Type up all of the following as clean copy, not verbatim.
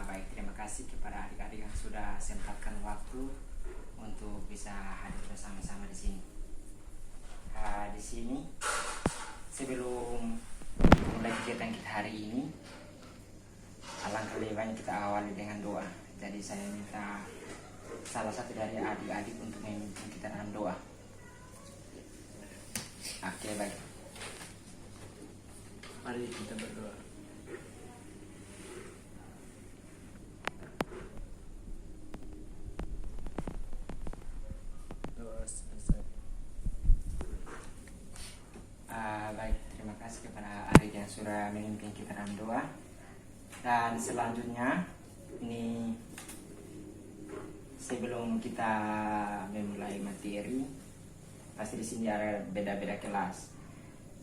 Baik, terima kasih kepada adik-adik yang sudah sempatkan waktu untuk bisa hadir bersama-sama di sini. Di sini sebelum mulai kegiatan kita hari ini, alangkah lebih baik kita awali dengan doa. Jadi saya minta salah satu dari adik-adik untuk memimpin kita dalam doa. Oke, baik. Mari kita berdoa. Doa selesai. Baik, terima kasih kepada adik yang sudah memimpin kita dalam doa. Dan selanjutnya ini sebelum kita memulai materi, pasti di sini ada beda-beda kelas.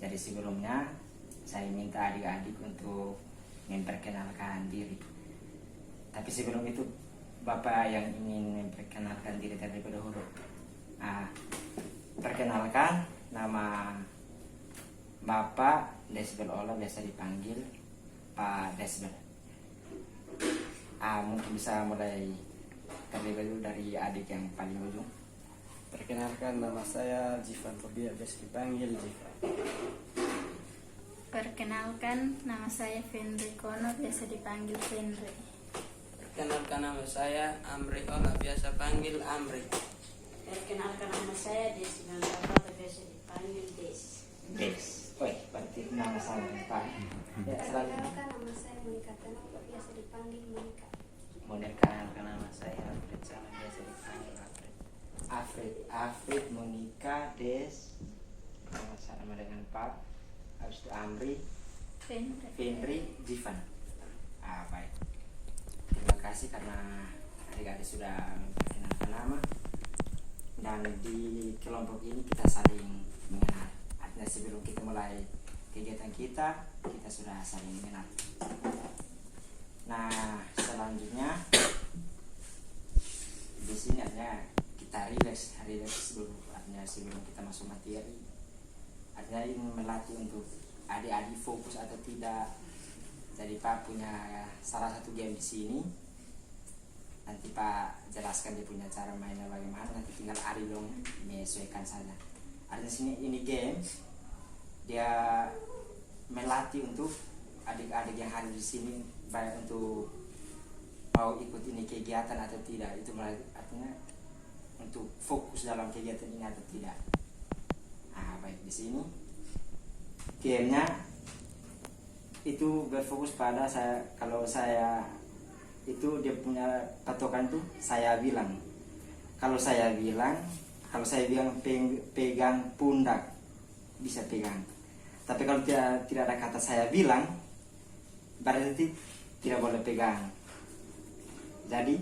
Jadi sebelumnya saya minta adik-adik untuk memperkenalkan diri. Tapi sebelum itu Bapak yang ingin memperkenalkan diri terlebih dahulu. Perkenalkan, nama Bapak Desbel Ola, biasa dipanggil Pak Desbel. Mungkin bisa mulai terlebih dahulu dari adik yang paling ujung. Perkenalkan, nama saya Jivan Tobia, biasa dipanggil Jivan. Perkenalkan, nama saya Fenri Kono, biasa dipanggil Fenri. Perkenalkan, nama saya Amri Ola, biasa panggil Amri. Perkenalkan, nama saya Desi Manggapata, biasa dipanggil Des. Des. Berarti nama saya Pak. Ya, selanjutnya. Perkenalkan, nama saya Monika Tanopa, biasa dipanggil Monika. Perkenalkan, nama saya Alfred Sama, biasa dipanggil Alfred. Afrid, Monika, Des, sama dengan Pak. Habis itu Amri, Fenri, Jivan. Baik. Terima kasih karena adik-adik sudah memperkenalkan nama. Dan di kelompok ini kita saling mengenal. Artinya sebelum kita mulai kegiatan kita sudah saling mengenal. Nah, selanjutnya di sini artinya kita relax dulu. Artinya sebelum kita masuk materi, artinya ini melatih untuk adik-adik fokus atau tidak. Jadi Pak punya salah satu game di sini. Nanti Pak jelaskan dia punya cara mainnya bagaimana. Nanti tinggal adik dong menyesuaikan saja. Artinya sini ini game, dia melatih untuk adik-adik yang hadir di sini baik untuk mau ikut ini kegiatan atau tidak. Itu artinya untuk fokus dalam kegiatan ini atau tidak. Baik, di sini gamenya itu berfokus pada saya. Kalau saya itu dia punya patokan tuh saya bilang. Kalau saya bilang pegang pundak, bisa pegang. Tapi kalau tidak ada kata saya bilang, berarti tidak boleh pegang. Jadi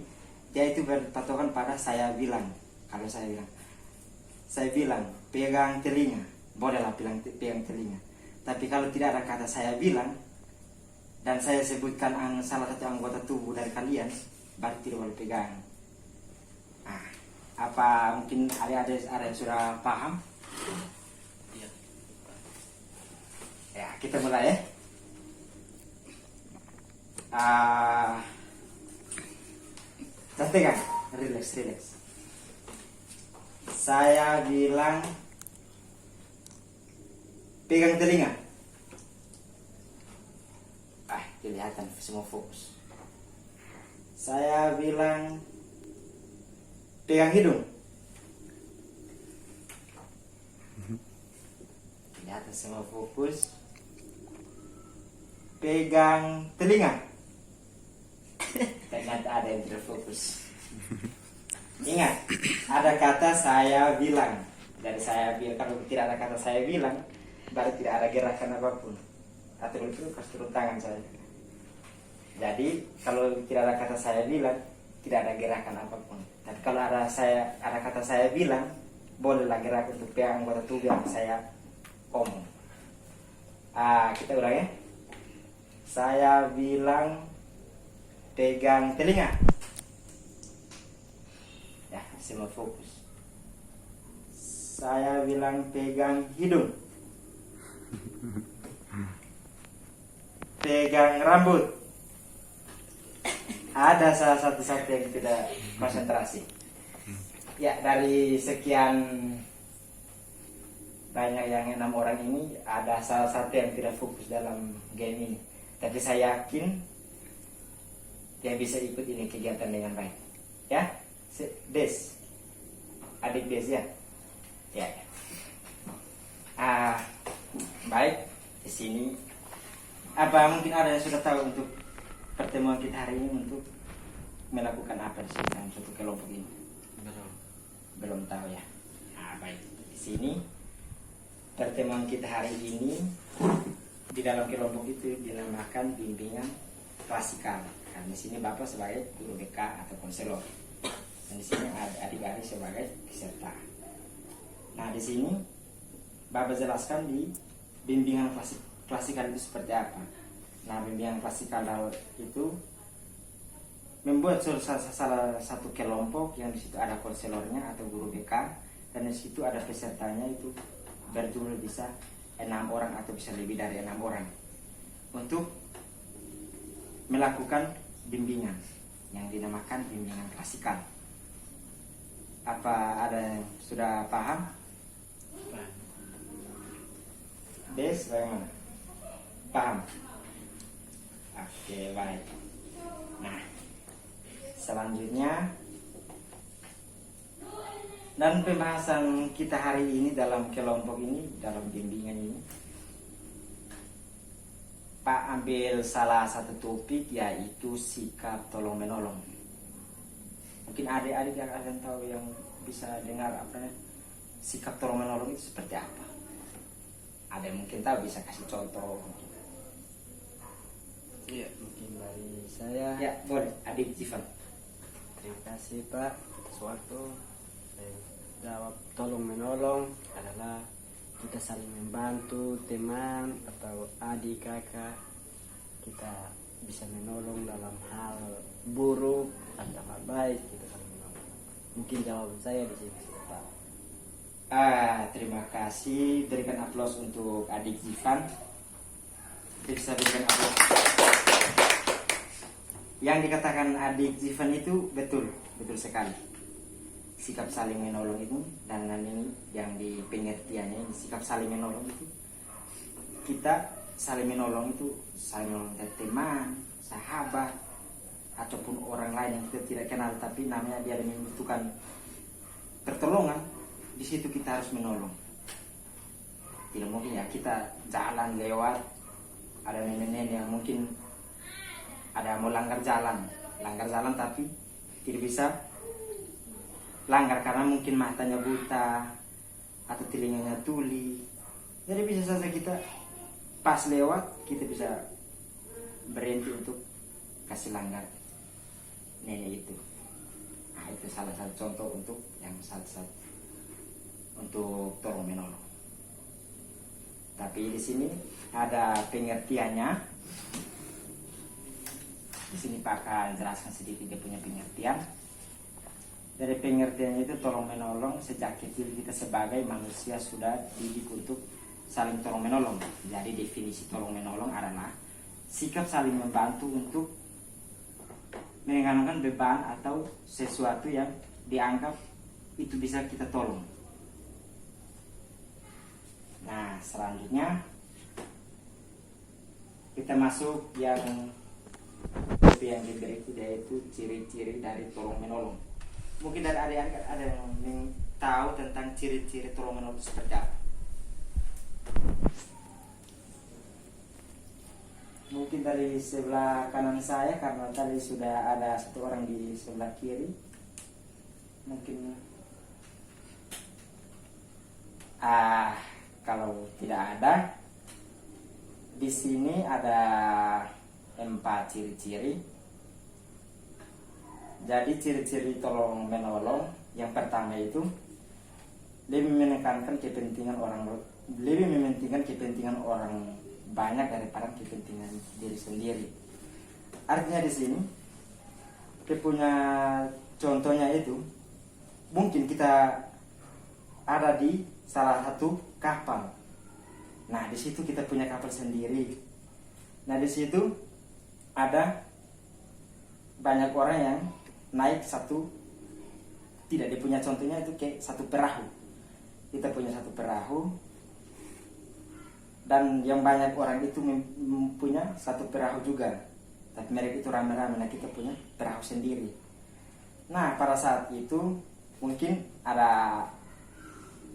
dia itu berpatokan pada saya bilang. Kalau saya bilang pegang telinga, bolehlah pegang telinga. Tapi kalau tidak ada kata saya bilang dan saya sebutkan salah satu anggota tubuh dari kalian, berarti tidak boleh pegang. Apa mungkin ada yang sudah paham? Iya. Ya, kita mulai ya. Santai kan? Relax. Saya bilang pegang telinga. Kelihatan semua fokus. Saya bilang pegang hidung. Kelihatan semua fokus. Pegang telinga. Ternyata ada yang tidak fokus. Ingat, ada kata saya bilang. Dari saya bilang, kalau tidak ada kata saya bilang, berarti tidak ada gerakan apapun. Atau itu pas turun tangan saya. Jadi kalau tidak ada kata saya bilang, tidak ada gerakan apapun. Tapi kalau ada kata saya bilang, bolehlah gerak untuk pegang anggota tubuh yang saya omong. Kita ulang ya. Saya bilang pegang telinga. Ya, semua fokus. Saya bilang pegang hidung. Pegang rambut. ada salah satu yang tidak konsentrasi. Ya, dari sekian banyak yang 6 orang ini, ada salah satu yang tidak fokus dalam game ini. Tapi saya yakin dia bisa ikut ini kegiatan dengan baik. Ya, Des, adik Des ya. Ya. Baik, di sini apa mungkin ada yang sudah tahu untuk pertemuan kita hari ini untuk melakukan apa di sini dalam suatu kelompok ini? Belum tahu ya. Baik, di sini pertemuan kita hari ini di dalam kelompok itu dinamakan bimbingan klasikal. Karena di sini Bapak sebagai guru BK atau konselor, dan di sini adik-adik sebagai peserta. Nah, di sini Bapak jelaskan di bimbingan klasikal itu seperti apa. Nah, bimbingan klasikal itu membuat salah satu kelompok yang di situ ada konselornya atau guru BK, dan di situ ada pesertanya itu berjumlah bisa 6 orang atau bisa lebih dari 6 orang untuk melakukan bimbingan yang dinamakan bimbingan klasikal. Apa ada yang sudah paham? Des, bagaimana? Paham? Oke, baik. Nah, selanjutnya dan pembahasan kita hari ini dalam kelompok ini, dalam bimbingan ini, Pak ambil salah satu topik, yaitu sikap tolong menolong. Mungkin adik-adik yang akan tahu, yang bisa dengar apa sikap tolong menolong itu seperti apa. Ada yang mungkin tahu, bisa kasih contoh. Iya, mungkin dari saya. Ya, boleh, adik Jivan. Terima kasih Pak. Suatu jawab tolong menolong adalah kita saling membantu teman atau adik kakak. Kita bisa menolong dalam hal buruk atau hal baik, kita saling menolong. Mungkin jawaban saya di sini Pak. Terima kasih. Berikan aplaus untuk adik Jivan. Bisa berikan aplaus. Yang dikatakan adik Jivan itu betul sekali. Sikap saling menolong itu, dan ini yang di pengertiannya, sikap saling menolong itu, kita saling menolong itu saling menolong dari teman, sahabat, ataupun orang lain yang kita tidak kenal, tapi namanya dia membutuhkan pertolongan. Di situ kita harus menolong. Tidak mungkin ya kita jalan lewat, ada nenek-nenek yang mungkin ada mau langgar jalan tapi tidak bisa langgar karena mungkin matanya buta atau telinganya tuli. Jadi bisa saja kita pas lewat, kita bisa berhenti untuk kasih langgar nenek itu. Nah, itu salah satu contoh untuk yang satu untuk tolong menolong. Tapi di sini ada pengertiannya. Di sini Pak akan jelaskan sedikit dia punya pengertian. Dari pengertiannya itu, tolong menolong sejak kecil kita sebagai manusia sudah dididik untuk saling tolong menolong. Jadi definisi tolong menolong adalah sikap saling membantu untuk meringankan beban atau sesuatu yang dianggap itu bisa kita tolong. Nah, selanjutnya kita masuk yang diberi itu, yaitu ciri-ciri dari tolong menolong. Mungkin dari adik-adik ada yang tahu tentang ciri-ciri tolong menolong seperti apa? Mungkin dari sebelah kanan saya, karena tadi sudah ada satu orang di sebelah kiri. Mungkin kalau tidak ada, di sini ada 4 ciri-ciri. Jadi ciri-ciri tolong menolong yang pertama itu lebih mementingkan kepentingan orang banyak daripada kepentingan diri sendiri. Artinya di sini kita punya contohnya itu, mungkin kita ada di salah satu kapal. Nah, di situ kita punya kapal sendiri. Nah, di situ ada banyak orang yang naik satu, tidak dia punya contohnya itu kayak satu perahu. Kita punya satu perahu, dan yang banyak orang itu punya satu perahu juga, tapi mereka itu rame-rame. Nah, kita punya perahu sendiri. Nah, pada saat itu mungkin ada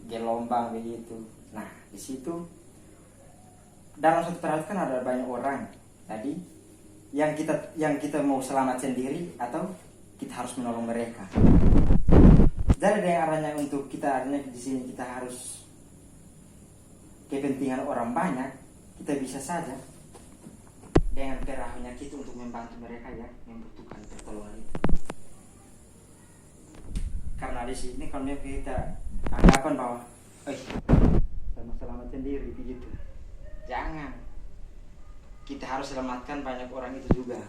gelombang begitu. Nah, di situ dalam satu perahu kan ada banyak orang. Tadi yang kita mau selamat sendiri atau kita harus menolong mereka. Jadi ada yang arahnya untuk kita, arahnya di sini kita harus kepentingan orang banyak, kita bisa saja dengan perahunya kita untuk membantu mereka yang membutuhkan pertolongan itu. Karena di sini kalau kita anggapan bahwa sama selamat sendiri begitu, jangan. Kita harus selamatkan banyak orang itu juga.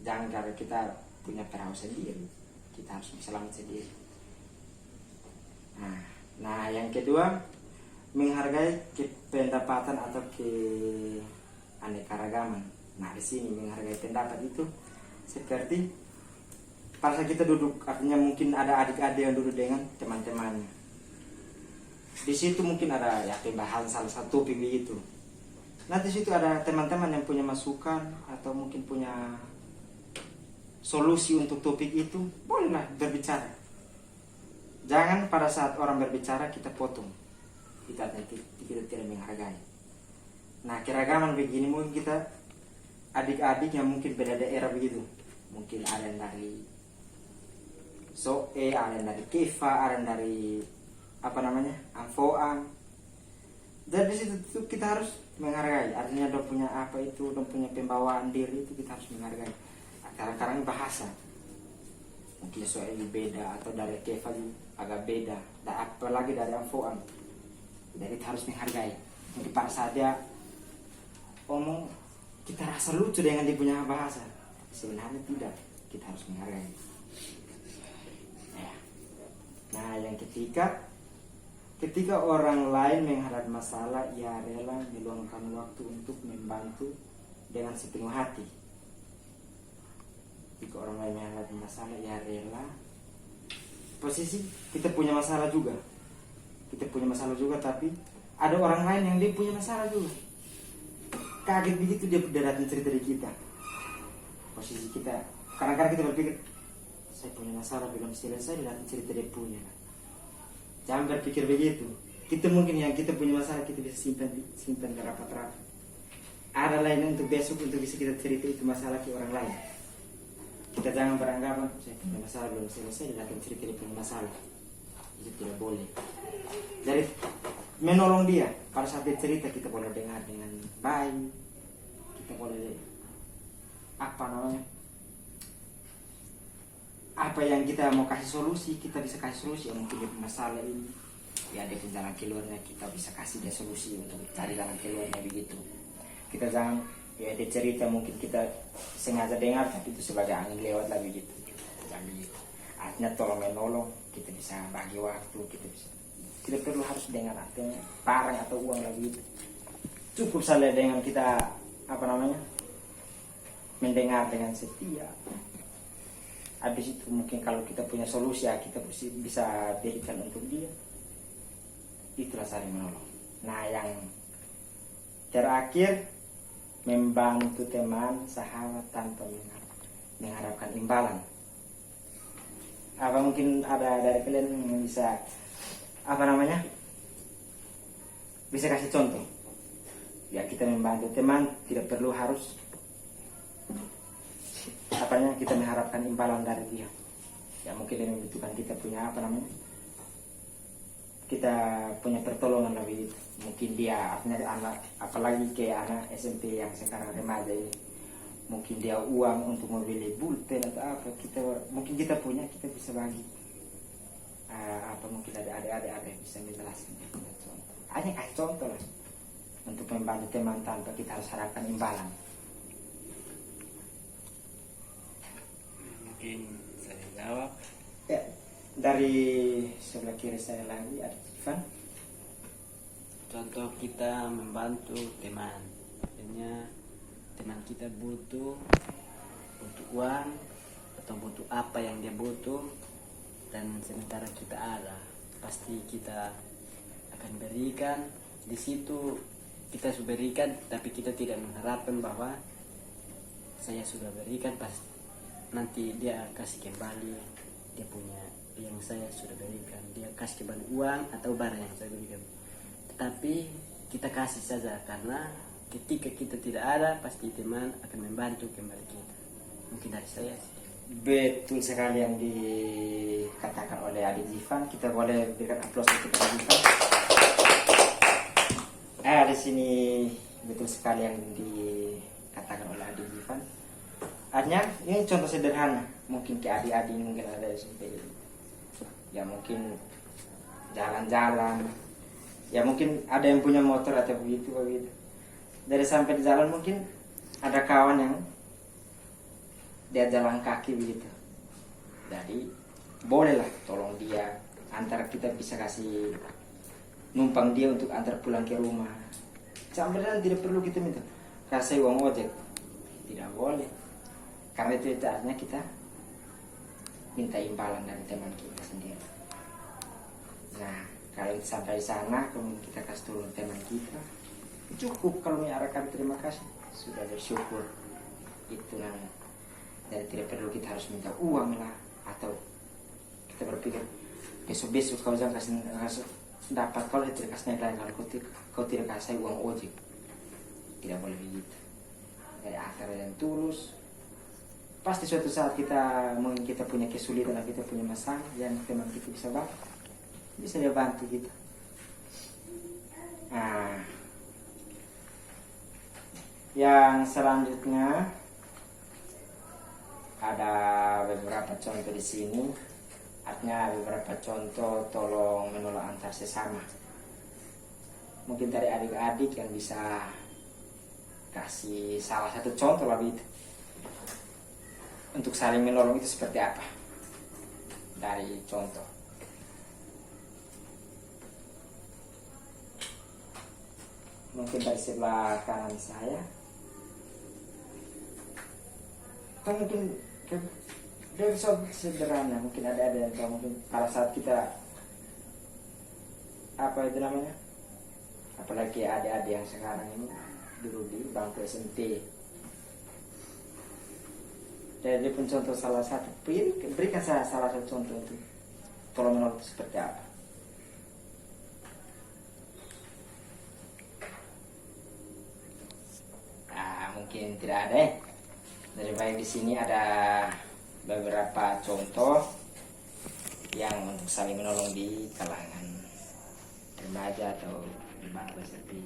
Jangan karena kita punya perahu sendiri, kita harus selamat sendiri. Nah, yang kedua, menghargai pendapatan atau keanekaragaman. Nah, di sini menghargai pendapat itu seperti pada saat kita duduk, artinya mungkin ada adik-adik yang duduk dengan teman-temannya. Di situ mungkin ada ya pembahasan salah satu topik itu. Nah, di situ ada teman-teman yang punya masukan atau mungkin punya solusi untuk topik itu, bolehlah berbicara. Jangan pada saat orang berbicara kita potong. Kita tidak menghargai. Nah, keragaman begini mungkin kita adik-adik yang mungkin beda daerah begitu. Mungkin ada yang dari Soe, ada yang dari Kifa, ada yang dari Amfoang. Jadi di situ kita harus menghargai. Artinya dia punya apa itu, dia punya pembawaan diri itu kita harus menghargai. Kadang-kadang bahasa mungkin soalnya beda atau dari Kifa agak beda, dan apalagi dari Amfoang. Jadi kita harus menghargai. Mungkin pada saat dia omong kita rasa lucu dengan dia punya bahasa, sebenarnya tidak. Kita harus menghargai. Nah, yang ketiga, ketika orang lain menghadapi masalah, ia rela meluangkan waktu untuk membantu dengan sepenuh hati. Ketika orang lain menghadapi masalah, ia rela. Posisi kita punya masalah juga. Kita punya masalah juga, tapi ada orang lain yang dia punya masalah juga. Kaget begitu dia datang cerita di kita. Posisi kita, kadang-kadang kita berpikir, saya punya masalah belum selesai, dia datang cerita dia punya. Jangan berpikir begitu. Kita mungkin yang kita punya masalah kita bisa simpan rapat-rapat. Ada lain untuk besok untuk bisa kita cerita itu masalah ke orang lain. Kita jangan beranggapan saya punya masalah belum selesai, dia datang cerita dia punya masalah. Itu tidak boleh. Jadi menolong dia pada saat dia cerita, kita boleh dengar dengan baik. Kita boleh apa yang kita mau kasih solusi, kita bisa kasih solusi. Mungkin dia masalah ini ya dia punya jalan keluarnya, kita bisa kasih dia solusi untuk cari jalan keluarnya begitu. Kita jangan ya dia cerita mungkin kita sengaja dengar tapi itu sebagai angin lewat lah begitu. Jangan begitu. Artinya tolong menolong, kita bisa bagi waktu, kita bisa, tidak perlu harus dengan artinya barang atau uang lagi. Cukup saja dengan kita mendengar dengan setia. Habis itu mungkin kalau kita punya solusi ya kita bisa berikan untuk dia. Itulah saling menolong. Nah, yang terakhir, membantu teman sahabat tanpa mengharapkan imbalan. Apa mungkin ada dari kalian yang bisa bisa kasih contoh? Ya, kita membantu teman tidak perlu harus kita mengharapkan imbalan dari dia. Ya, mungkin dia membutuhkan kita punya kita punya pertolongan lebih itu. Mungkin dia anak, apalagi kayak anak SMP yang sekarang remaja ini, mungkin dia uang untuk membeli bulpen atau apa, mungkin kita punya, kita bisa bagi. Mungkin ada adik-adik bisa menjelaskan contoh. Hanya kasih contoh lah untuk membantu teman tanpa kita harus harapkan imbalan. Mungkin saya jawab. Ya, dari sebelah kiri saya lagi ada Ivan. Contoh kita membantu teman, akhirnya teman kita butuh uang, atau butuh apa yang dia butuh, dan sementara kita ada, pasti kita akan berikan. Di situ kita sudah berikan, tapi kita tidak mengharapkan bahwa saya sudah berikan pas nanti dia kasih kembali dia punya yang saya sudah berikan, dia kasih kembali uang atau barang yang saya berikan. Tetapi kita kasih saja, karena ketika kita tidak ada pasti teman akan membantu kembali kita. Mungkin dari saya sih. Betul sekali yang dikatakan oleh Adik Zivan. Kita boleh berikan aplaus untuk Adik Zivan. Di sini betul sekali yang dikatakan oleh Adik Zivan. Artinya ini contoh sederhana. Mungkin ke adik-adik mungkin ada SMP, ya mungkin jalan-jalan, ya mungkin ada yang punya motor atau begitu. Dari sampai di jalan mungkin ada kawan yang dia jalan kaki begitu. Jadi bolehlah tolong dia, antara kita bisa kasih numpang dia untuk antar pulang ke rumah. Sampai tidak perlu kita minta kasih uang ojek, tidak boleh. Karena itu artinya kita minta imbalan dari teman kita sendiri. Nah, kalau sampai sana kemudian kita kasih turun teman kita, cukup kalau menyatakan terima kasih, sudah bersyukur. Itu namanya. Dan tidak perlu kita harus minta uang lah, atau kita berpikir besok kau jangan kasih dapat, kalau tidak kasih naik lain, kalau kau tidak kasih uang ojek. Tidak boleh begitu. Dari akar yang tulus, pasti suatu saat kita punya kesulitan atau kita punya masalah yang teman kita bisa dia bantu kita. Nah, yang selanjutnya ada beberapa contoh di sini. Artinya beberapa contoh tolong menolong antar sesama. Mungkin dari adik-adik yang bisa kasih salah satu contoh lah itu. Untuk saling menolong itu seperti apa? Dari contoh. Mungkin dari sebelah kanan saya. Atau mungkin dari sederhana, mungkin ada yang tahu, mungkin pada saat kita apa itu namanya, apalagi adik-adik yang sekarang ini dulu di bangku SMP. Jadi pun contoh salah satu, berikan saya salah satu contoh itu tolong menolong itu seperti apa. Mungkin tidak ada. Dari baik di sini ada beberapa contoh yang untuk saling menolong di kalangan remaja atau di bangku SMP.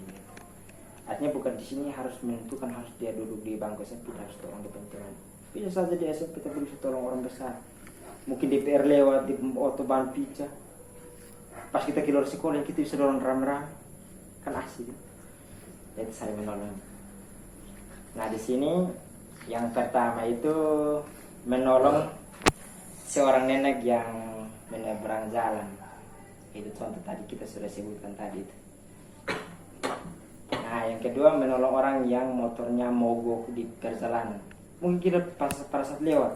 Artinya bukan di sini harus menentukan harus dia duduk di bangku SMP, harus tolong di teman. Bisa saja di SMP kita bisa tolong orang besar. Mungkin DPR lewat di otoban pizza. Pas kita keluar sekolah kita bisa dorong rame-rame, kan asik. Jadi saling menolong. Nah di sini yang pertama itu menolong seorang nenek yang menyeberang jalan. Itu contoh tadi kita sudah sebutkan tadi itu. Nah yang kedua menolong orang yang motornya mogok di perjalanan. Mungkin kita pada saat lewat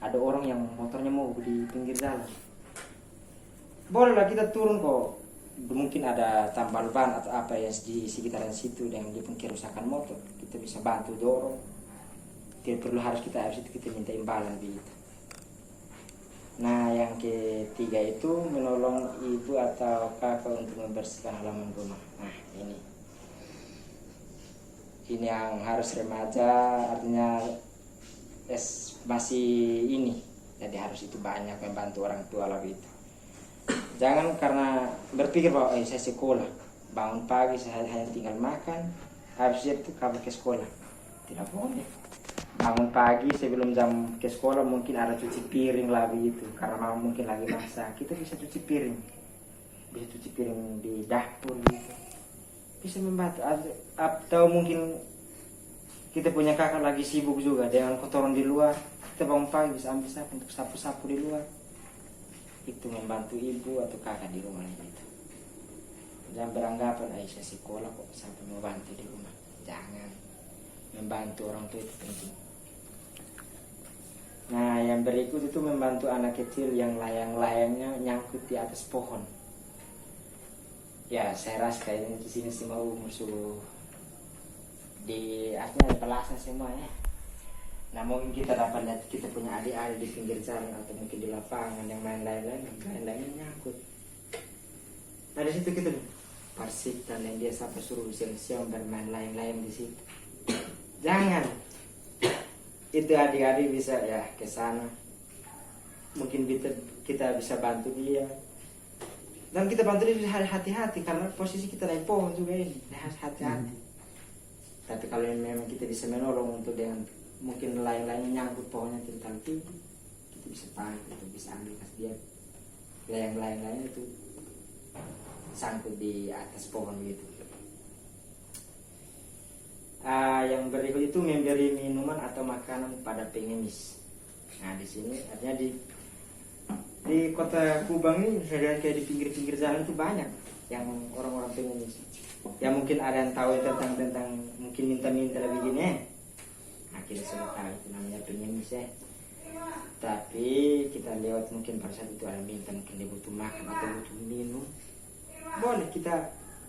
ada orang yang motornya mogok di pinggir jalan. Bolehlah kita turun kok. Mungkin ada tambal ban atau apa yang di sekitaran situ dan dia pun kerusakan motor, kita bisa bantu dorong. Tidak perlu harus kita minta imbalan begitu. Nah yang ketiga itu menolong ibu atau kakak untuk membersihkan halaman rumah. Nah ini yang harus remaja, artinya masih ini, jadi harus itu banyak membantu orang tua lah begitu. Jangan karena berpikir bahwa saya sekolah, bangun pagi saya hanya tinggal makan, habis itu kabar ke sekolah. Tidak boleh. Bangun pagi sebelum jam ke sekolah mungkin ada cuci piring lah begitu, karena mama mungkin lagi masak, kita bisa cuci piring, bisa cuci piring di dapur gitu, bisa membantu. Atau mungkin kita punya kakak lagi sibuk juga dengan kotoran di luar, kita bangun pagi bisa ambil sapu untuk sapu-sapu di luar. Itu membantu ibu atau kakak di rumah gitu. Jangan beranggapan saya sekolah kok sampai membantu di rumah. Jangan. Membantu orang tua itu penting. Nah yang berikut itu membantu anak kecil yang layang-layangnya nyangkut di atas pohon. Ya, saya rasa kayaknya di sini semua umur suruh di artinya pelasa semua ya. Nah mungkin kita dapat lihat kita punya adik-adik di pinggir jalan atau mungkin di lapangan yang main lain-lain nyangkut. Nah di situ kita Persik dan yang dia sampai suruh siang-siang bermain lain-lain di situ. Jangan. Itu adik-adik bisa ya ke sana. Mungkin kita bisa bantu dia. Dan kita bantu dia hati-hati karena posisi kita naik pohon juga ini. Hati-hati. Tapi kalau memang kita bisa menolong untuk dengan mungkin lain-lainnya nyangkut pohonnya terlalu tinggi, kita bisa tarik, kita bisa ambil kas dia. Yang lain-lainnya itu sangkut di atas pohon gitu. Yang berikut itu memberi minuman atau makanan pada pengemis. Nah di sini artinya di kota Kubang ini saya lihat kayak di pinggir-pinggir jalan itu banyak yang orang-orang pengemis. Ya mungkin ada yang tahu tentang mungkin minta-minta lebih gini. Nah kita semua tahu itu namanya pengemis ya. Tapi kita lewat mungkin pada saat itu ada minta mungkin dia butuh makan atau butuh minum. Boleh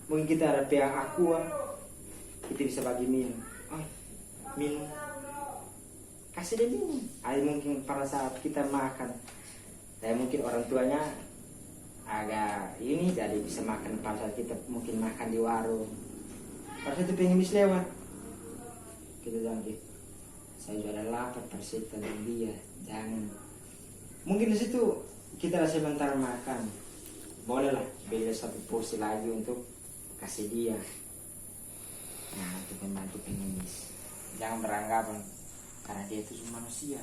mungkin kita ada pihak aqua, kita bisa bagi minum. Oh, minum. Kasih dia minum. Ada mungkin pada saat kita makan. Dan mungkin orang tuanya agak ini jadi bisa makan pada saat kita mungkin makan di warung. Pada saat itu pengemis lewat. Kita jangan saya sudah lapar Persik dan dia. Jangan. Mungkin di situ kita sebentar makan. Bolehlah beli satu porsi lagi untuk kasih dia. Nah, untuk membantu pengemis. Jangan beranggapan karena dia itu manusia.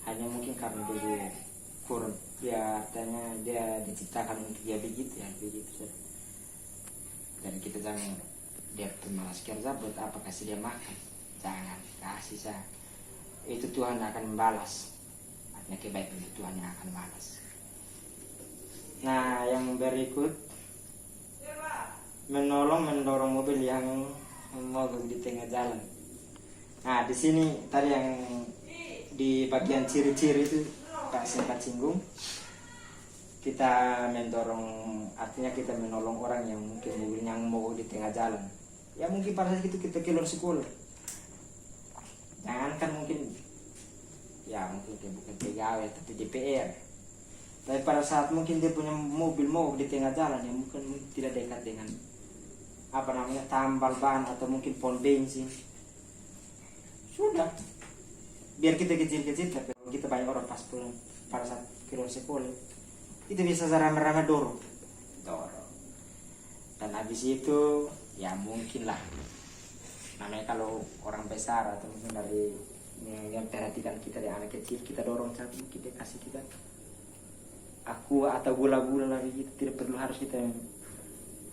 Hanya mungkin karena dia juga kurang, ya tanya dia diciptakan untuk dia begitu ya begitu. Dan kita jangan dia malas kerja buat apa kasih dia makan. Jangan kasih saya. Itu Tuhan akan membalas. Artinya kebaikan itu Tuhan yang akan balas. Nah yang berikut mendorong mobil yang mogok di tengah jalan. Nah di sini tadi yang di bagian ciri-ciri itu Pak sempat singgung. Kita mendorong, artinya kita menolong orang yang mungkin mobil yang mogok di tengah jalan. Ya mungkin pada saat itu kita keluar sekolah. Jangan kan mungkin ya mungkin dia bukan pegawai tapi DPR. Tapi pada saat mungkin dia punya mobil mogok di tengah jalan yang mungkin tidak dekat dengan apa namanya tambal ban atau mungkin pom bensin. Sudah. Biar kita kecil-kecil tapi kita banyak orang pas pulang pada saat keluar sekolah itu bisa rame-rame dorong. Dan habis itu ya mungkin lah namanya kalau orang besar atau mungkin dari yang perhatikan kita dari anak kecil kita dorong satu mungkin dia kasih kita aku atau gula-gula lagi gitu. Tidak perlu harus kita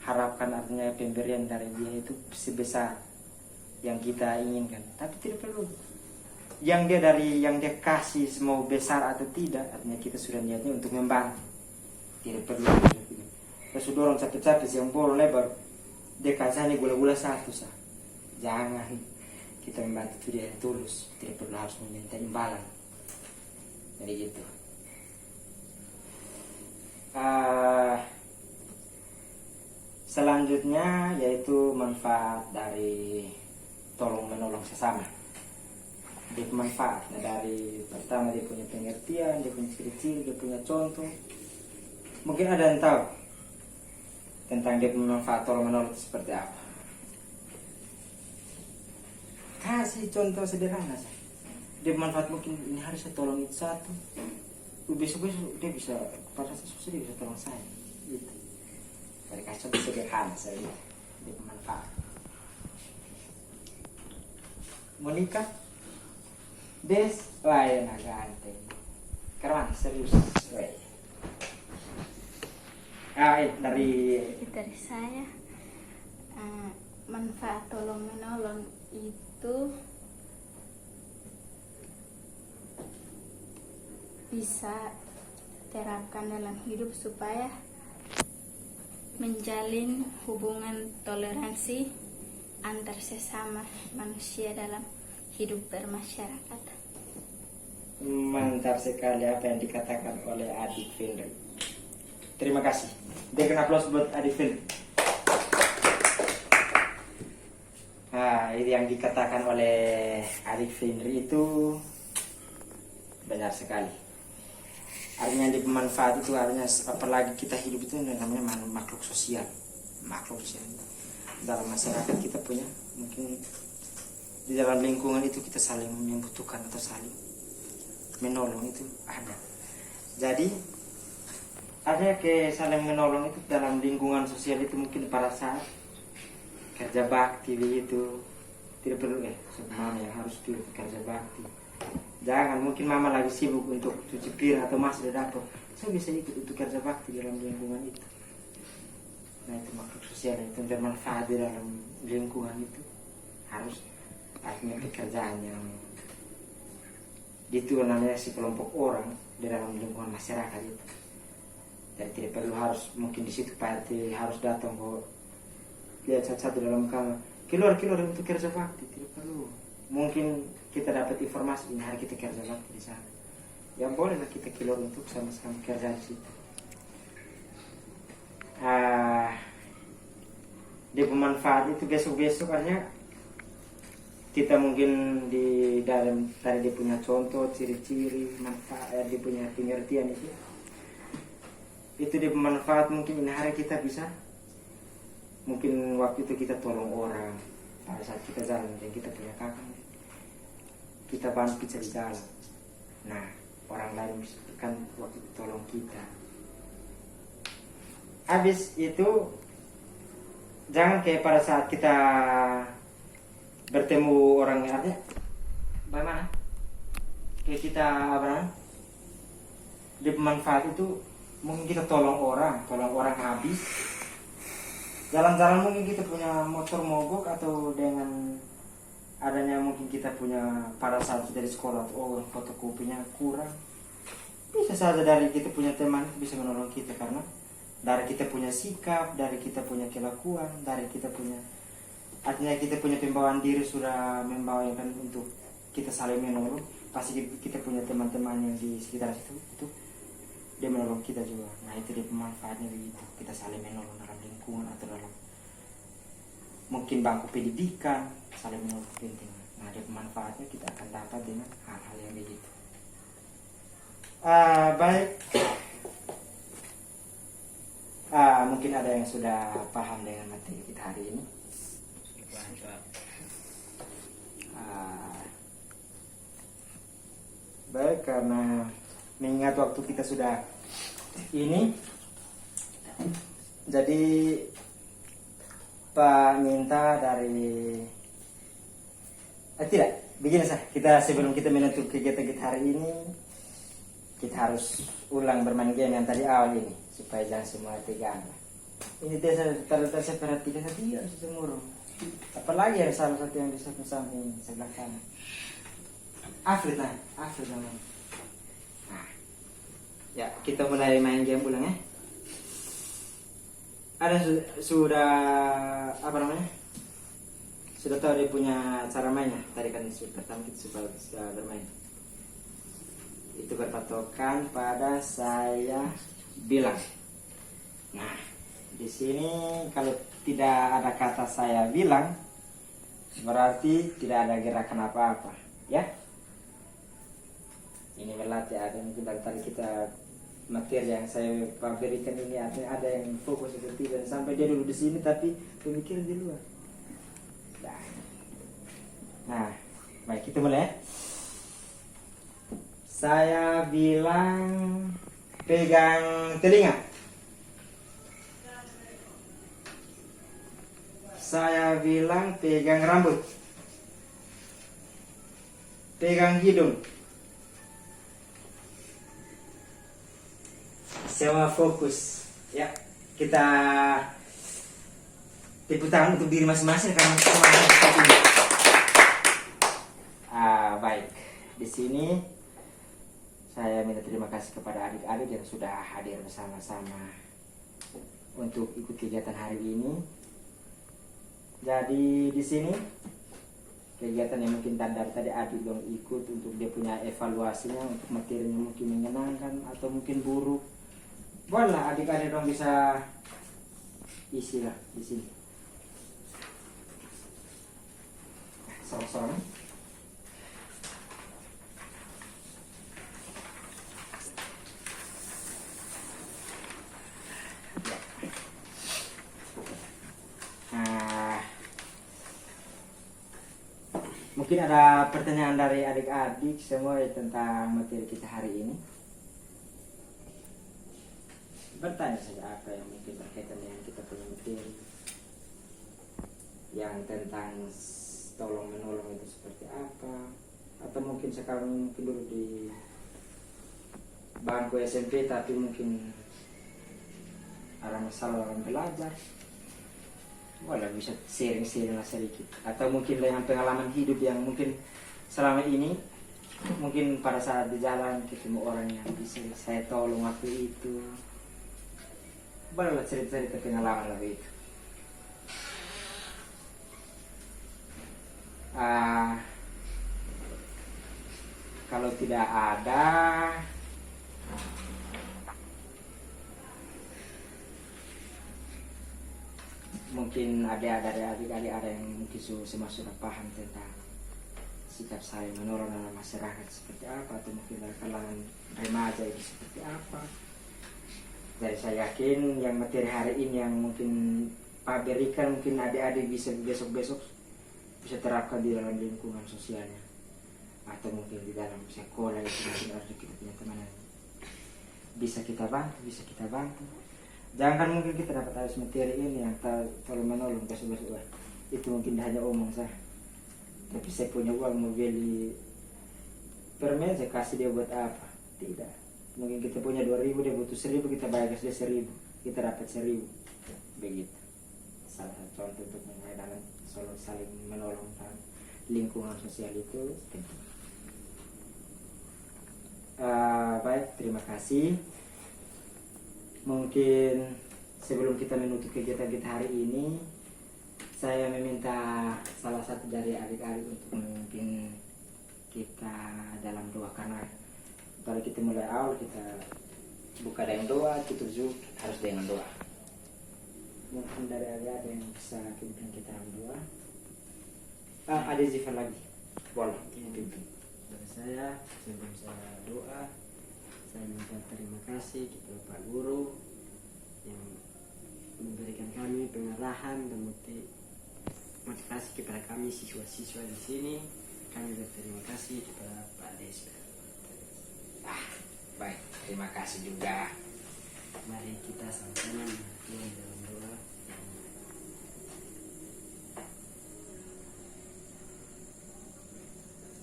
harapkan artinya pemberian dari dia itu sebesar yang kita inginkan, tapi tidak perlu yang dia kasih mau besar atau tidak, artinya kita sudah niatnya untuk membantu. Tidak perlu kita sudah dorong capek-capek yang bolong lebar dia kasih ini gula-gula satu sah. Jangan kita membantu itu dia tulus, tidak perlu harus meminta imbalan. Jadi gitu. Selanjutnya yaitu manfaat dari tolong menolong sesama. Dia manfaatnya dari pertama dia punya pengertian, dia punya ciri-ciri, dia punya contoh. Mungkin ada yang tahu tentang dia punya manfaat tolong menolong itu seperti apa. Kasih contoh sederhana saja. Dia manfaat mungkin ini hari saya tolong itu satu, besok-besok dia bisa pada susah dia bisa tolong saya. Gitu. Dari kasih contoh sederhana saya dia manfaat. Monika, Des, wah ya nak ganteng, keren serius. Dari saya manfaat tolong menolong itu bisa terapkan dalam hidup supaya menjalin hubungan toleransi antar sesama manusia dalam hidup bermasyarakat. Mantap sekali apa yang dikatakan oleh Adik Fendri. Terima kasih. Berikan aplaus buat Adik Fendri. Nah, itu yang dikatakan oleh Adik Fendri itu benar sekali. Artinya di pemanfaat itu artinya apalagi kita hidup itu namanya makhluk sosial. Makhluk sosial. Dalam masyarakat kita punya mungkin di dalam lingkungan itu kita saling membutuhkan atau saling menolong itu ada. Jadi ada ke saling menolong itu dalam lingkungan sosial itu mungkin pada saat kerja bakti itu tidak perlu mama yang harus pilih kerja bakti. Jangan mungkin mama lagi sibuk untuk cuci piring atau masih di dapur, saya bisa ikut untuk kerja bakti dalam lingkungan itu. Nah itu makhluk sosial itu bermanfaat di dalam lingkungan itu harus artinya pekerjaan yang itu namanya si kelompok orang di dalam lingkungan masyarakat itu. Jadi tidak perlu harus mungkin di situ Pak RT harus datang kok lihat satu-satu dalam kamar keluar untuk kerja bakti, tidak perlu. Mungkin kita dapat informasi ini hari kita kerja bakti di sana. Ya bolehlah kita keluar untuk sama-sama kerja di situ. Di pemanfaat itu besok-besok artinya kita mungkin di dalam tadi dia punya contoh ciri-ciri manfaat dia punya pengertian itu dia bermanfaat. Mungkin ini hari kita bisa mungkin waktu itu kita tolong orang pada saat kita jalan dan kita punya kakak kita bantu cari jalan. Nah orang lain kan waktu itu tolong kita. Habis itu jangan kayak pada saat kita bertemu orang yang artinya bagaimana kayak kita apa di pemanfaat itu mungkin kita tolong orang habis jalan-jalan mungkin kita punya motor mogok atau dengan adanya mungkin kita punya pada saat kita di sekolah atau fotokopinya kurang, bisa saja dari kita punya teman itu bisa menolong kita karena dari kita punya sikap, dari kita punya kelakuan, dari kita punya artinya kita punya pembawaan diri sudah membawa kan untuk kita saling menolong. Pasti kita punya teman-teman yang di sekitar situ itu dia menolong kita juga. Nah itu dia pemanfaatnya begitu, kita saling menolong dalam lingkungan atau dalam mungkin bangku pendidikan saling menolong penting. Nah dia pemanfaatnya kita akan dapat dengan hal-hal yang begitu. Baik. Mungkin ada yang sudah paham dengan materi kita hari ini. Baik, karena mengingat waktu kita sudah ini, jadi Pak minta dari tidak begini sah, kita sebelum kita menutup kegiatan kita hari ini kita harus ulang bermain game yang tadi awal ini supaya jangan semua tegang. Ini terletak separat tiga saja harus semurung. Apalagi yang salah satu yang bisa samping sebelah kanan. Afrid namanya. Nah, ya kita mulai main game ulang ya. Ada sudah apa namanya? Sudah tahu dia punya cara mainnya. Tadi kan pertama kita sudah bermain. Itu berpatokan pada saya bilang. Nah, di sini kalau tidak ada kata saya bilang berarti tidak ada gerakan apa-apa, ya. Ini melatih ada mungkin tadi kita materi yang saya berikan ini ada yang fokus seperti dan sampai dia dulu di sini tapi pemikiran di luar. Nah, baik kita mulai ya. Saya bilang pegang telinga. Saya bilang pegang rambut. Pegang hidung. Semua fokus. Ya, kita tepuk tangan untuk diri masing-masing karena semua seperti ini. Baik. Di sini saya minta terima kasih kepada adik-adik yang sudah hadir bersama-sama untuk ikut kegiatan hari ini. Jadi di sini kegiatan yang mungkin dari tadi Adi belum ikut untuk dia punya evaluasinya untuk materinya mungkin menyenangkan atau mungkin buruk, boleh adik-adik dong bisa isi lah di sini. Sorong-sorong. Nah, mungkin ada pertanyaan dari adik-adik semua tentang materi kita hari ini. Bertanya saja apa yang mungkin berkaitan dengan kita punya materi yang tentang tolong menolong itu seperti apa, atau mungkin sekarang mungkin dulu di bangku SMP tapi mungkin ada masalah dalam belajar, boleh bisa sharing-sharing lah sedikit, atau mungkin dengan pengalaman hidup yang mungkin selama ini mungkin pada saat di jalan ketemu orang yang bisa saya tolong waktu itu, bolehlah cerita-cerita pengalaman lah itu. Kalau tidak ada, mungkin ada dari adik-adik ada yang mungkin semua sudah paham tentang sikap saya menolong dalam masyarakat seperti apa, atau mungkin dari kalangan remaja itu seperti apa. Jadi saya yakin yang materi hari ini yang mungkin Pak berikan mungkin adik-adik bisa besok-besok bisa terapkan di dalam lingkungan sosialnya, atau mungkin di dalam sekolah itu mungkin harus kita punya teman yang bisa kita bantu. Jangan mungkin kita dapat harus materi ini yang tolong menolong besok-besok itu mungkin hanya omong saya, tapi saya punya uang mau beli permen saya kasih dia buat apa? Tidak. Mungkin kita punya 2.000 dia butuh 1.000 kita bayar dia 1.000 kita dapat 1.000 begitu. Salah satu contoh untuk dalam saling menolong lingkungan sosial itu penting. Baik, terima kasih. Mungkin sebelum kita menutup kegiatan kita hari ini, saya meminta salah satu dari adik-adik untuk memimpin kita dalam doa, karena kalau kita mulai awal kita buka dengan doa, tutup juga harus dengan doa. Mungkin dari adik-adik yang bisa pimpin kita dalam doa. Ada Zifar lagi, boleh pimpin. Dari saya, sebelum saya doa, saya minta terima kasih kepada Pak Guru yang memberikan kami pengarahan dan motivasi kepada kami siswa-siswa di sini. Kami berterima kasih kepada Pak Des. Baik, terima kasih juga. Mari kita sama-sama mulai dalam doa.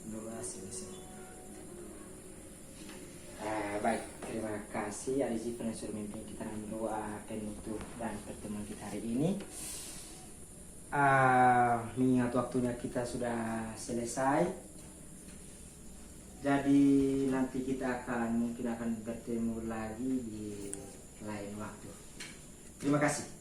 Doa selesai. Baik, terima kasih Adi Zifar yang sudah memimpin kita dalam doa penutup dan pertemuan kita hari ini. Mengingat waktunya kita sudah selesai, jadi nanti kita mungkin akan bertemu lagi di lain waktu. Terima kasih.